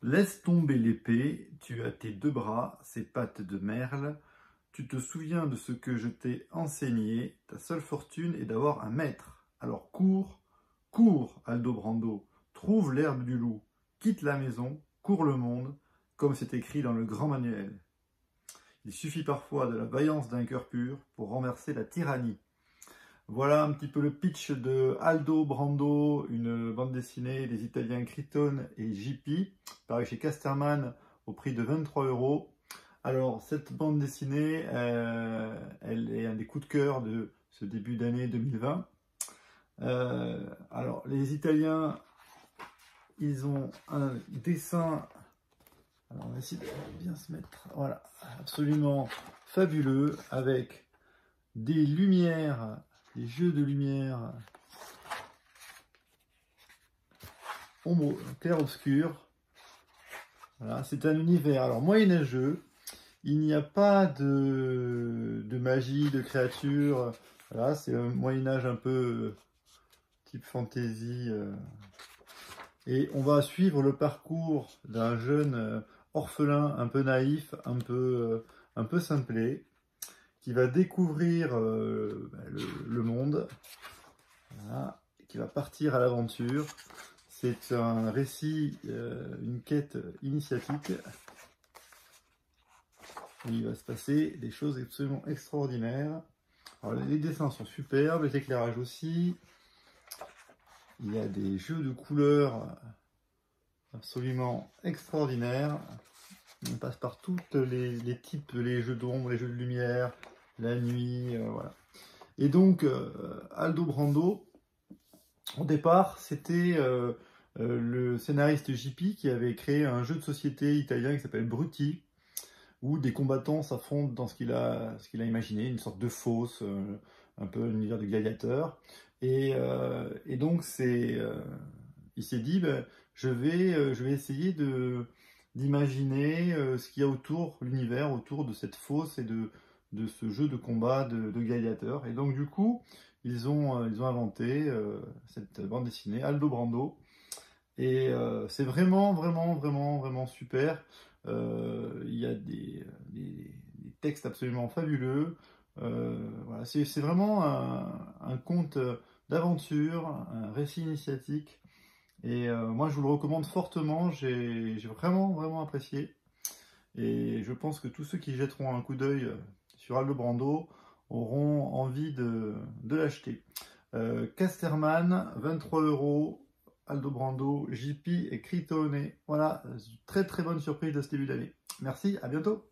Laisse tomber l'épée, tu as tes deux bras, ces pattes de merle. Tu te souviens de ce que je t'ai enseigné, ta seule fortune est d'avoir un maître. Alors cours, cours, Aldobrando, trouve l'herbe du loup, quitte la maison, cours le monde, comme c'est écrit dans le grand manuel. Il suffit parfois de la vaillance d'un cœur pur pour renverser la tyrannie. Voilà un petit peu le pitch de Aldobrando, une bande dessinée des Italiens Critone et JP, paru chez Casterman au prix de 23 €. Alors, cette bande dessinée, elle est un des coups de cœur de ce début d'année 2020. Alors, les Italiens, ils ont un dessin, alors on va essayer de bien se mettre, voilà, absolument fabuleux, avec des lumières, des jeux de lumière ombre, clair-obscur. Voilà, c'est un univers alors moyenâgeux. Il n'y a pas de magie, de créatures. Voilà, c'est un Moyen-Âge un peu type fantasy. Et on va suivre le parcours d'un jeune orphelin un peu naïf, un peu simplé, qui va découvrir le monde, voilà, qui va partir à l'aventure. C'est un récit, une quête initiatique. Et il va se passer des choses absolument extraordinaires. Alors, les dessins sont superbes, les éclairages aussi. Il y a des jeux de couleurs absolument extraordinaires. On passe par toutes les types, les jeux d'ombre, les jeux de lumière, la nuit, voilà. Et donc, Aldobrando, au départ, c'était le scénariste JP qui avait créé un jeu de société italien qui s'appelle Brutti, où des combattants s'affrontent dans ce qu'il a imaginé, une sorte de fosse, un peu un univers de gladiateur. Et donc, il s'est dit, ben, je vais essayer d'imaginer ce qu'il y a autour, l'univers autour de cette fosse et de ce jeu de combat de gladiateurs. Et donc, du coup, ils ont inventé cette bande dessinée, Aldobrando. Et c'est vraiment super. Il y a des textes absolument fabuleux. Voilà, c'est vraiment un conte d'aventure, un récit initiatique. Et moi, je vous le recommande fortement. J'ai vraiment apprécié. Et je pense que tous ceux qui jetteront un coup d'œil sur Aldobrando auront envie de l'acheter. Casterman, 23 €. Aldobrando, JP et Critone. Voilà, très bonne surprise de ce début d'année. Merci, à bientôt.